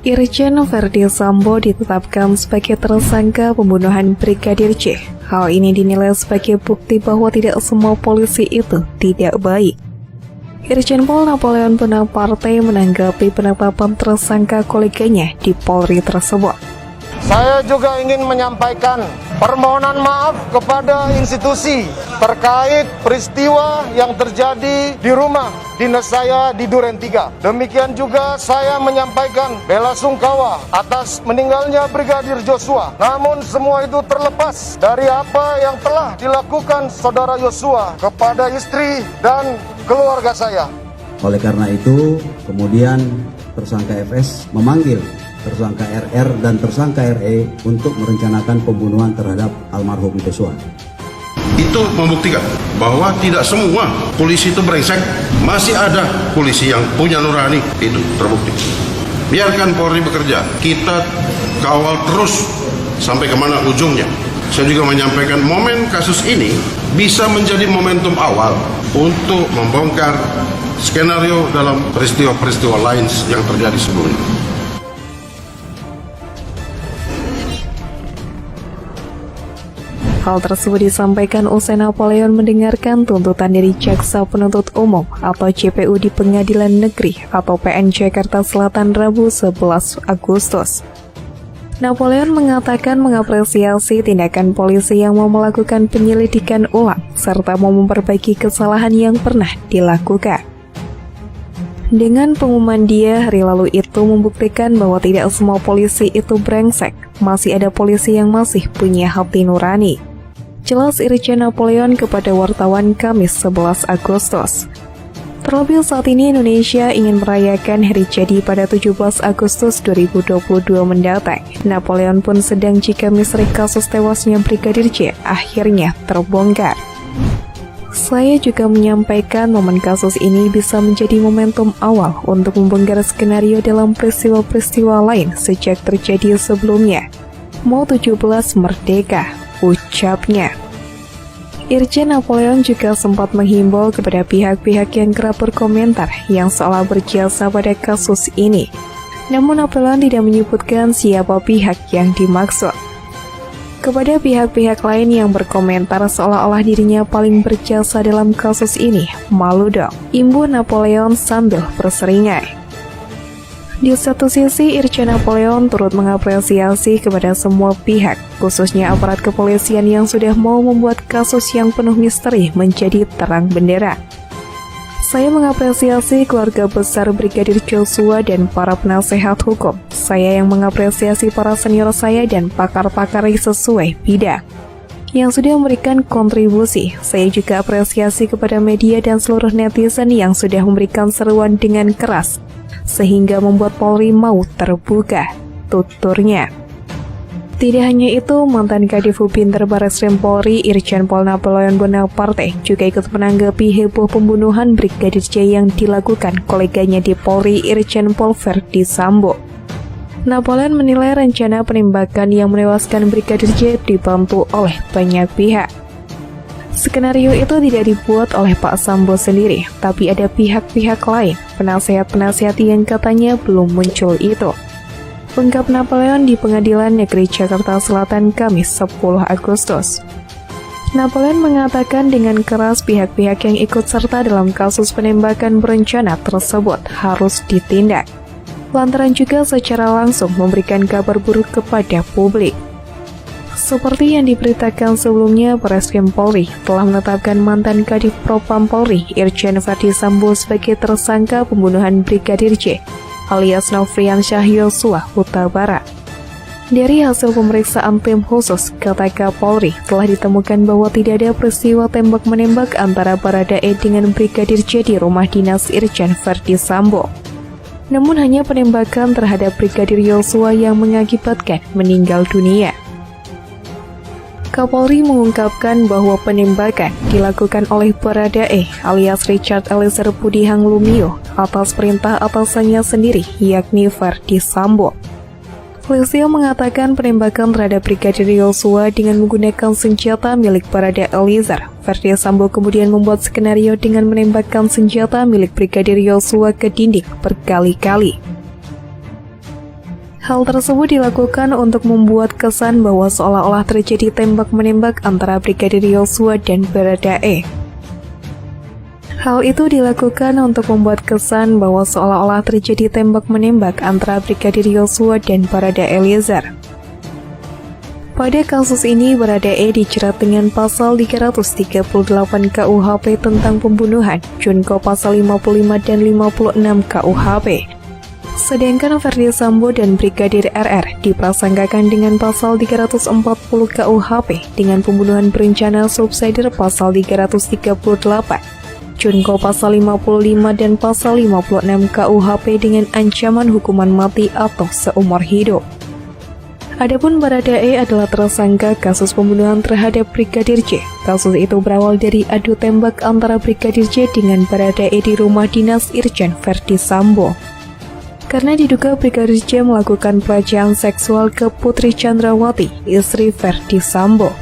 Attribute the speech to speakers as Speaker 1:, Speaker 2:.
Speaker 1: Irjen Verdi Sambo ditetapkan sebagai tersangka pembunuhan Brigadir J. Hal ini dinilai sebagai bukti bahwa tidak semua polisi itu tidak baik. Irjen Pol Napoleon Bonaparte menanggapi penetapan tersangka koleganya di Polri tersebut.
Speaker 2: Saya juga ingin menyampaikan permohonan maaf kepada institusi terkait peristiwa yang terjadi di rumah dinas saya di Duren 3. Demikian juga saya menyampaikan bela sungkawa atas meninggalnya Brigadir Joshua. Namun semua itu terlepas dari apa yang telah dilakukan saudara Joshua kepada istri dan keluarga saya.
Speaker 3: Oleh karena itu, kemudian tersangka FS memanggil tersangka RR dan tersangka RE untuk merencanakan pembunuhan terhadap almarhum Joshua.
Speaker 4: Itu membuktikan bahwa tidak semua polisi itu brengsek. Masih ada polisi yang punya nurani, itu terbukti. Biarkan Polri bekerja, kita kawal terus sampai kemana ujungnya. Saya juga menyampaikan momen kasus ini bisa menjadi momentum awal untuk membongkar skenario dalam peristiwa-peristiwa lain yang terjadi sebelumnya.
Speaker 1: Hal tersebut disampaikan usai Napoleon mendengarkan tuntutan dari Jaksa Penuntut Umum atau JPU di Pengadilan Negeri atau PN Jakarta Selatan Rabu 11 Agustus. Napoleon mengatakan mengapresiasi tindakan polisi yang mau melakukan penyelidikan ulang serta mau memperbaiki kesalahan yang pernah dilakukan. Dengan pengumuman dia hari lalu itu membuktikan bahwa tidak semua polisi itu brengsek, masih ada polisi yang masih punya hati nurani. Jelas Irjen Napoleon kepada wartawan Kamis 11 Agustus. Terlebih saat ini Indonesia ingin merayakan hari jadi pada 17 Agustus 2022 mendatang. Napoleon pun sedang jika misteri kasus tewasnya Brigadir J akhirnya terbongkar. Saya juga menyampaikan momen kasus ini bisa menjadi momentum awal untuk membongkar skenario dalam peristiwa-peristiwa lain sejak terjadi sebelumnya. Mau 17 merdeka, ucapnya. Irjen Napoleon juga sempat menghimbau kepada pihak-pihak yang kerap berkomentar yang seolah berjasa pada kasus ini. Namun Napoleon tidak menyebutkan siapa pihak yang dimaksud. Kepada pihak-pihak lain yang berkomentar seolah-olah dirinya paling berjasa dalam kasus ini, malu dong, imbu Napoleon sambil berseringai. Di satu sisi, Irjen Napoleon turut mengapresiasi kepada semua pihak, khususnya aparat kepolisian yang sudah mau membuat kasus yang penuh misteri menjadi terang benderang. Saya mengapresiasi keluarga besar Brigadir Joshua dan para penasehat hukum. Saya yang mengapresiasi para senior saya dan pakar-pakar sesuai bidang yang sudah memberikan kontribusi. Saya juga apresiasi kepada media dan seluruh netizen yang sudah memberikan seruan dengan keras, sehingga membuat Polri mau terbuka, tuturnya. Tidak hanya itu, mantan Kadif Hubinter Barreskrim Polri, Irjen Pol Napoleon Bonaparte juga ikut menanggapi heboh pembunuhan Brigadir J yang dilakukan koleganya di Polri, Irjen Pol Verdi Sambo. Napoleon menilai rencana penembakan yang menewaskan Brigadir J dibantu oleh banyak pihak. Skenario itu tidak dibuat oleh Pak Sambo sendiri, tapi ada pihak-pihak lain, penasehat-penasehat yang katanya belum muncul itu. Ungkap Napoleon di Pengadilan Negeri Jakarta Selatan Kamis 10 Agustus. Napoleon mengatakan dengan keras pihak-pihak yang ikut serta dalam kasus penembakan berencana tersebut harus ditindak, lantaran juga secara langsung memberikan kabar buruk kepada publik. Seperti yang diberitakan sebelumnya, Barreskrim Polri telah menetapkan mantan Kadif Propam Polri, Irjen Verdi Sambo sebagai tersangka pembunuhan Brigadir J, alias Nofriansyah Yosua Huta Barat. Dari hasil pemeriksaan tim khusus KPK Polri telah ditemukan bahwa tidak ada peristiwa tembak-menembak antara Baradae dengan Brigadir J di rumah dinas Irjen Verdi Sambo. Namun hanya penembakan terhadap Brigadir Yosua yang mengakibatkan meninggal dunia. Kapolri mengungkapkan bahwa penembakan dilakukan oleh Baradae alias Richard Eliezer Budihang Lumiu atas perintah atasannya sendiri, yakni Verdi Sambo. Lesio mengatakan penembakan terhadap Brigadir Yosua dengan menggunakan senjata milik Baradae Eliezer. Verdi Sambo kemudian membuat skenario dengan menembakkan senjata milik Brigadir Yosua ke dinding berkali-kali. Hal tersebut dilakukan untuk membuat kesan bahwa seolah-olah terjadi tembak-menembak antara Brigadir Yosua dan Baradae. Hal itu dilakukan untuk membuat kesan bahwa seolah-olah terjadi tembak-menembak antara Brigadir Yosua dan Baradae Eliezer. Pada kasus ini, Baradae dijerat dengan pasal 338 KUHP tentang pembunuhan, Junko pasal 55 dan 56 KUHP. Sedangkan Verdi Sambo dan Brigadir RR diprasangkakan dengan pasal 340 KUHP dengan pembunuhan berencana subsidiar pasal 338, Junko pasal 55 dan pasal 56 KUHP dengan ancaman hukuman mati atau seumur hidup. Adapun Baradae adalah tersangka kasus pembunuhan terhadap Brigadir J. Kasus itu berawal dari adu tembak antara Brigadir J dengan Baradae di rumah dinas Irjen Verdi Sambo. Karena diduga Brigadir J melakukan pelecehan seksual ke Putri Chandrawati, istri Verdi Sambo.